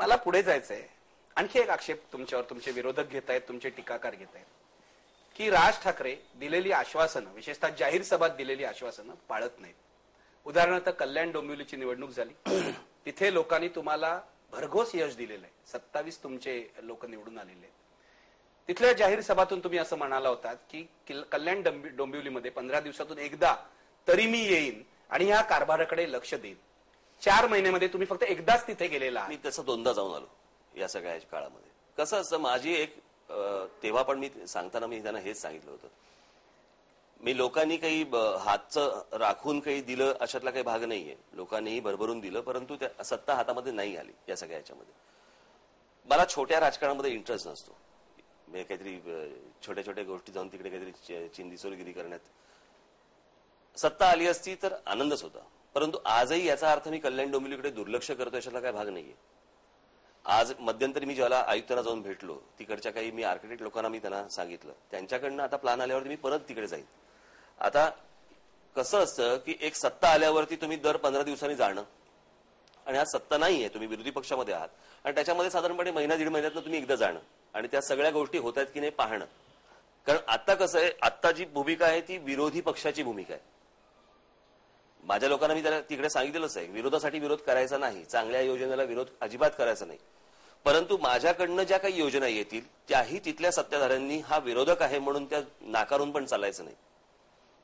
मला पुढे जायचंय. आणखी एक आक्षेप तुमच्यावर तुमचे विरोधक घेत आहेत, तुमचे टीकाकार घेत आहेत की राज ठाकरे दिलेली आश्वासनं, विशेषतः जाहीर सभात दिलेली आश्वासनं पाळत नाहीत. उदाहरणार्थ कल्याण डोंबिवलीची निवडणूक झाली, तिथे लोकांनी तुम्हाला भरघोस यश दिलेलं आहे. 27 तुमचे लोक निवडून आलेले आहेत. तिथल्या जाहीर सभातून तुम्ही असं म्हणाला होतात की कल्याण डोंबिवलीमध्ये 15 दिवसातून एकदा तरी मी येईन आणि ह्या कारभाराकडे लक्ष देईन. 4 महिन्यामध्ये तुम्ही फक्त एकदाच तिथे गेलेला. मी तसं 2दा जाऊन आलो या सगळ्या काळामध्ये. कसं असतं, माझी एक तेव्हा पण मी सांगताना मी त्यांना हेच सांगितलं होतं, मी लोकांनी काही हातचं राखून काही दिलं अशातला काही भाग नाहीये. लोकांनीही भरभरून दिलं, परंतु त्या सत्ता हातामध्ये नाही आली. या सगळ्या ह्याच्यामध्ये मला छोट्या राजकारणामध्ये इंटरेस्ट नसतो. म्हणजे काहीतरी छोट्या छोट्या गोष्टी जाऊन तिकडे काहीतरी चिंदीसोरगिरी करण्यात. सत्ता आली असती तर आनंदच होता, परंतु आजही याचा अर्थ मी कल्याण डोंबिवलीकडे दुर्लक्ष करतो अशातला काही भाग नाहीये. आज मध्यंतरी मी ज्याला आयुक्तांना जाऊन भेटलो, तिकडच्या काही मी आर्किटेक्ट लोकांना मी त्यांना सांगितलं, त्यांच्याकडनं आता प्लॅन आल्यावरती मी परत तिकडे जाईन. आता कसं असतं की एक सत्ता आल्यावरती तुम्ही दर 15 दिवसांनी जाणं, आणि आज सत्ता नाहीये, तुम्ही विरोधी पक्षामध्ये आहात, आणि त्याच्यामध्ये साधारणपणे महिना दीड महिन्यातनं तुम्ही एकदा जाणं आणि त्या सगळ्या गोष्टी होत आहेत की नाही पाहणं. कारण आता कसं आहे, आता जी भूमिका आहे ती विरोधी पक्षाची भूमिका आहे. माझ्या लोकांना मी त्याला तिकडे सांगितलेलंच आहे, विरोधासाठी विरोध करायचा नाही, चांगल्या योजनेला विरोध अजिबात करायचा नाही, परंतु माझ्याकडनं ज्या काही योजना येतील त्याही तिथल्या सत्ताधाऱ्यांनी हा विरोधक आहे म्हणून त्या नाकारून पण चालायचं नाही.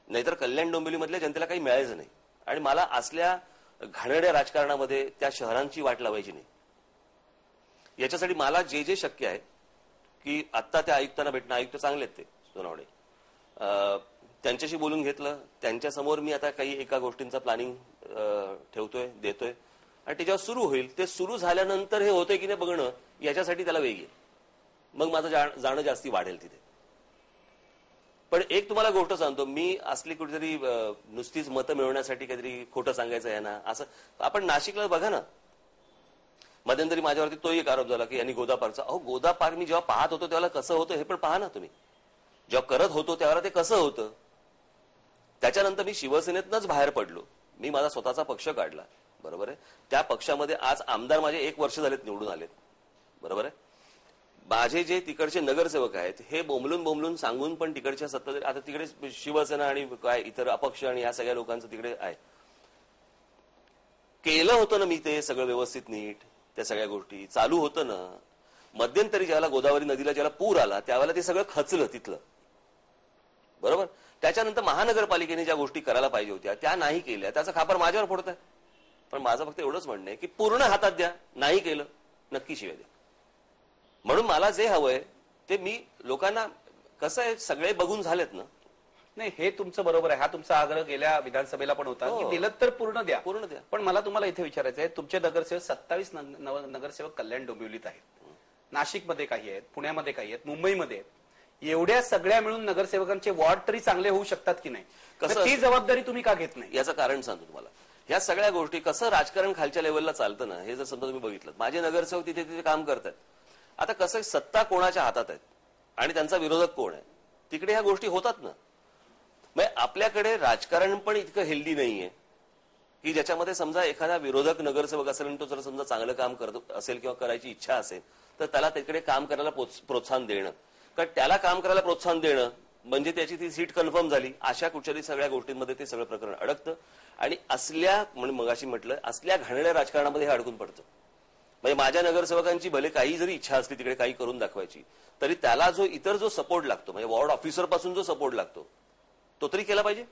नाहीतर कल्याण डोंबिवलीमधल्या जनतेला काही मिळायचं नाही. आणि मला असल्या घाणेरड्या राजकारणामध्ये त्या शहरांची वाट लावायची नाही. याच्यासाठी मला जे जे शक्य आहे की आत्ता त्या आयुक्तांना भेटणं, आयुक्त चांगले आहेत ते सोनवणे, त्यांच्याशी बोलून घेतलं. त्यांच्यासमोर मी आता काही एका गोष्टींचा प्लॅनिंग ठेवतोय, देतोय, आणि त्याच्यावर सुरू होईल. ते सुरू झाल्यानंतर हे होतंय की नाही बघणं, याच्यासाठी त्याला वेग येईल. मग माझं जाणं जास्ती वाढेल तिथे. पण एक तुम्हाला गोष्ट सांगतो, मी असली कुठेतरी नुसतीच मतं मिळवण्यासाठी काहीतरी खोटं सांगायचं आहे ना, असं आपण नाशिकला बघा ना, मध्यंतरी माझ्यावरती तो एक आरोप झाला की यांनी गोदा पार्कचा. अहो, गोदा पार्क मी जेव्हा पाहत होतो तेव्हा कसं होतं हे पण पहा ना तुम्ही. जेव्हा करत होतो त्यावेळेला ते कसं होतं. त्याच्यानंतर मी शिवसेनेतनंच बाहेर पडलो, मी माझा स्वतःचा पक्ष काढला, बरोबर आहे. त्या पक्षामध्ये आज आमदार माझे 1 वर्ष झालेत निवडून आलेत, बरोबर आहे. माझे जे तिकडचे नगरसेवक आहेत हे बोंबलून बोंबलून सांगून पण तिकडच्या सत्ता, आता तिकडे शिवसेना आणि काय इतर अपक्ष आणि या सगळ्या लोकांचं तिकडे आहे. केलं होतं ना मी ते सगळं व्यवस्थित नीट, त्या सगळ्या गोष्टी चालू होतं ना. मध्यंतरी ज्याला गोदावरी नदीला ज्याला पूर आला त्यावेळेला ते सगळं खचलं तिथलं, बरोबर. त्याच्यानंतर महानगरपालिकेने ज्या गोष्टी करायला पाहिजे होत्या त्या नाही केल्या, त्याचा खापर माझ्यावर फोडत आहे. पण माझं फक्त एवढंच म्हणणं आहे की पूर्ण हातात द्या, नाही केलं नक्की शिवाय द्या. म्हणून मला जे हवंय ते मी लोकांना, कसं आहे सगळे बघून झालेत ना. नाही, हे तुमचं बरोबर आहे. हा तुमचा आग्रह गेल्या विधानसभेला पण होता की दिलं तर पूर्ण द्या, पूर्ण द्या. पण मला तुम्हाला इथे विचारायचं आहे, तुमचे नगरसेवक 27 नगरसेवक कल्याण डोंबिवलीत आहेत, नाशिकमध्ये काही आहेत, पुण्यामध्ये काही आहेत, मुंबईमध्ये आहेत. एवढ्या सगळ्या मिळून नगरसेवकांचे वॉर्ड तरी चांगले होऊ शकतात की नाही, कसं ती जबाबदारी तुम्ही का घेत नाही? याचं कारण सांगतो तुम्हाला. ह्या सगळ्या गोष्टी कसं राजकारण खालच्या लेवलला चालतं ना, हे जर समजा तुम्ही बघितलं, माझे नगरसेवक तिथे तिथे काम करतात. आता कसं सत्ता कोणाच्या हातात आहेत आणि त्यांचा विरोधक कोण आहे, तिकडे ह्या गोष्टी होतात ना. मग आपल्याकडे राजकारण पण इतकं हेल्दी नाहीये की ज्याच्यामध्ये समजा एखादा विरोधक नगरसेवक असेल आणि तो जर समजा चांगलं काम करत असेल किंवा करायची इच्छा असेल तर त्याला तिकडे काम करायला प्रोत्साहन देणं, कारण त्याला काम करायला प्रोत्साहन देणं म्हणजे त्याची ती सीट कन्फर्म झाली, अशा कुठच्याही सगळ्या गोष्टींमध्ये ते सगळं प्रकरण अडकतं. आणि असल्या, म्हणून मगाशी म्हटलं, असल्या घाणेरड्या राजकारणामध्ये हे अडकून पडतं. म्हणजे माझ्या नगरसेवकांची भले काही जरी इच्छा असली तिकडे काही करून दाखवायची, तरी त्याला जो इतर जो सपोर्ट लागतो, म्हणजे वॉर्ड ऑफिसर पासून जो सपोर्ट लागतो तो तरी केला पाहिजे.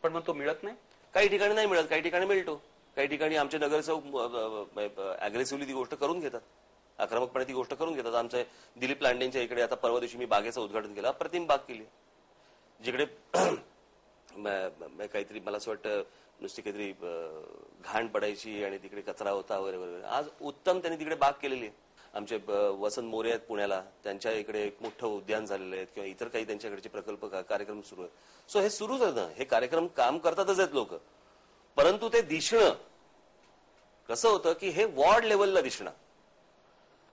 पण मग तो मिळत नाही. काही ठिकाणी नाही मिळत, काही ठिकाणी मिळतो. काही ठिकाणी आमचे नगरसेवक अग्रेसिव्हली ती गोष्ट करून घेतात, आक्रमकपणे ती गोष्ट करून घेतात. आमच्या दिलीप लांडेंच्या इकडे आता परवा दिवशी मी बागेचं उद्घाटन केलं, अप्रतिम बाग केली, जिकडे काहीतरी मला असं वाटतं नुसती काहीतरी घाण पडायची आणि तिकडे कचरा होता वगैरे वगैरे. आज उत्तम त्यांनी तिकडे बाग केलेली आहे. आमचे वसंत मोरे आहेत पुण्याला, त्यांच्या इकडे एक मोठं उद्यान झालेलं आहे किंवा इतर काही त्यांच्याकडचे प्रकल्प कार्यक्रम सुरू आहेत. सो हे सुरूच आहे ना, हे कार्यक्रम काम करतातच आहेत लोक, परंतु ते दिसणं कसं होतं की हे वॉर्ड लेवलला दिसणं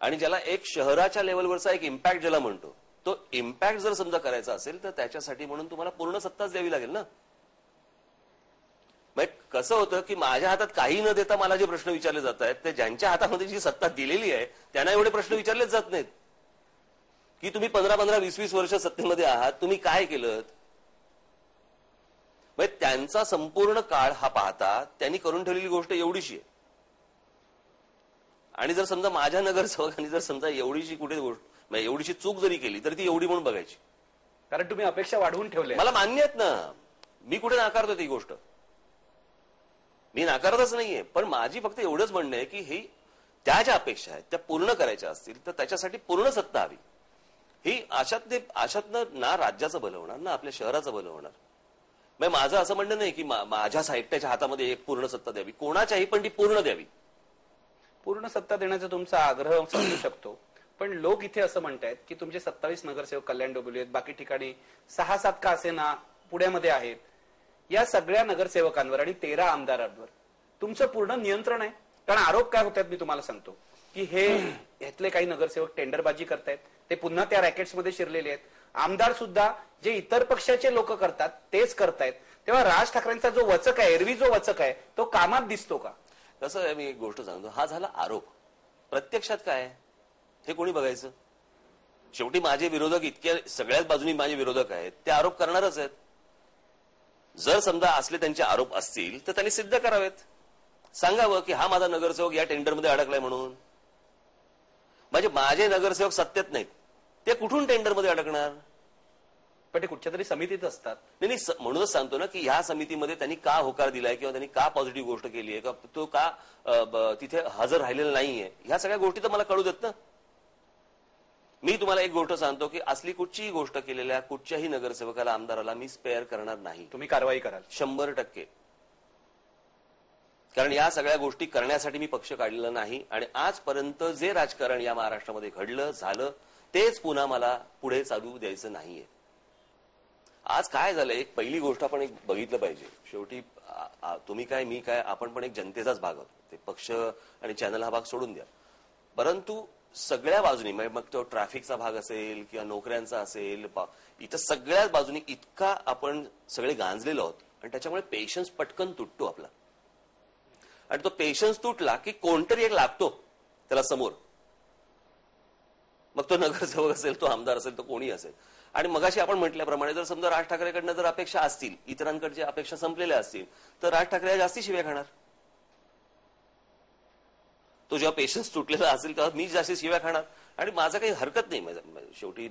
आणि ज्याला एक शहराच्या लेवलवरचा एक इम्पॅक्ट ज्याला म्हणतो, तो इम्पॅक्ट जर समजा करायचा असेल तर त्याच्यासाठी म्हणून तुम्हाला पूर्ण सत्ताच द्यावी लागेल ना. मग कसं होतं की माझ्या हातात काही न देता मला जे प्रश्न विचारले जात आहेत ते ज्यांच्या हातामध्ये जी सत्ता दिलेली आहे त्यांना एवढे प्रश्न विचारलेच जात नाहीत की तुम्ही 15-15, 20-20 वर्ष सत्तेमध्ये आहात, तुम्ही काय केलं. त्यांचा संपूर्ण काळ हा पाहता त्यांनी करून ठेवलेली गोष्ट एवढीशी आहे. आणि जर समजा माझ्या नगरसेवकांनी जर समजा एवढीशी कुठे गोष्ट एवढीशी चूक जरी केली तर ती एवढी म्हणून बघायची. कारण तुम्ही अपेक्षा वाढवून ठेवल्या. मला मान्य आहेत ना, मी कुठे नाकारतो ती गोष्ट, मी नाकारतच नाहीये. पण माझी फक्त एवढंच म्हणणं आहे की ही त्या ज्या अपेक्षा आहेत त्या पूर्ण करायच्या असतील तर त्याच्यासाठी पूर्ण सत्ता हवी. ही अशातनं ना राज्याचं भलं होणार ना आपल्या शहराचं भलं होणार. माझं असं म्हणणं नाही की माझ्या साहित्याच्या हातामध्ये एक पूर्ण सत्ता द्यावी, कोणाच्याही, पण ती पूर्ण द्यावी. पूर्ण सत्ता देण्याचा तुमचा आग्रह समजू शकतो, पण लोक इथे असं म्हणतायत की तुमचे 27 नगरसेवक कल्याण डोंबिवली आहेत, बाकी ठिकाणी 6-7 का असे ना पुण्यामध्ये आहेत. या सगळ्या नगरसेवकांवर आणि 13 आमदारांवर तुमचं पूर्ण नियंत्रण आहे. कारण आरोप काय होतात मी तुम्हाला सांगतो की हे यातले काही नगरसेवक टेंडरबाजी करतायत, ते पुन्हा त्या रॅकेट्समध्ये शिरलेले आहेत. आमदार सुद्धा जे इतर पक्षाचे लोक करतात तेच करतायत. तेव्हा राज ठाकरेंचा जो वचक आहे, एरवी जो वचक आहे, तो कामात दिसतो का? कसं आहे, मी एक गोष्ट सांगतो, हा झाला आरोप. प्रत्यक्षात काय हे कोणी बघायचं. शेवटी माझे विरोधक इतक्या सगळ्याच बाजूनी माझे विरोधक आहेत, ते आरोप करणारच आहेत. जर समजा असले त्यांचे आरोप असतील तर त्यांनी सिद्ध करावेत, सांगावं की हा माझा नगरसेवक या टेंडरमध्ये अडकलाय म्हणून. म्हणजे माझे नगरसेवक सत्तेत नाहीत, ते कुठून टेंडरमध्ये अडकणार. पण ते कुठच्या तरी समितीत असतात. नाही, म्हणूनच सांगतो ना की ह्या समितीमध्ये त्यांनी का होकार दिलाय किंवा त्यांनी का पॉझिटिव्ह गोष्ट केली आहे, का तो का तिथे हजर राहिलेला नाहीये, ह्या सगळ्या गोष्टी तर मला कळू देत ना. मी तुम्हाला एक गोष्ट सांगतो की असली कुठचीही गोष्ट केलेल्या कुठच्याही नगरसेवकाला, आमदाराला मी स्पेअर करणार नाही. तुम्ही कारवाई कराल 100%. कारण या सगळ्या गोष्टी करण्यासाठी मी पक्ष काढलेला नाही. आणि आजपर्यंत जे राजकारण या महाराष्ट्रामध्ये घडलं झालं तेच पुन्हा मला पुढे चालू द्यायचं नाहीये. आज काय झालंय, एक पहिली गोष्ट आपण एक बघितलं पाहिजे. शेवटी तुम्ही काय मी काय, आपण पण एक जनतेचाच भाग आहोत. ते पक्ष आणि चॅनल हा भाग सोडून द्या. परंतु सगळ्या बाजूनी, मग तो ट्रॅफिकचा भाग असेल किंवा नोकऱ्यांचा असेल, इथं सगळ्याच बाजूनी इतका आपण सगळे गांजलेलो आहोत. आणि त्याच्यामुळे पेशन्स पटकन तुटतो आपला. आणि तो पेशन्स तुटला की कोणतरी एक लागतो त्याला समोर. मग तो नगरसेवक असेल, तो आमदार असेल, तो कोणी असेल. आणि मगाशी आपण म्हटल्याप्रमाणे जर समजा राज ठाकरेकडनं जर अपेक्षा असतील, इतरांकडच्या अपेक्षा संपलेल्या असतील, तर राज ठाकरे जास्ती शिव्या खाणार. तो जेव्हा पेशन्स तुटलेला असेल तेव्हा मी जास्ती शिव्या खाणार. आणि माझं काही हरकत नाही. शेवटी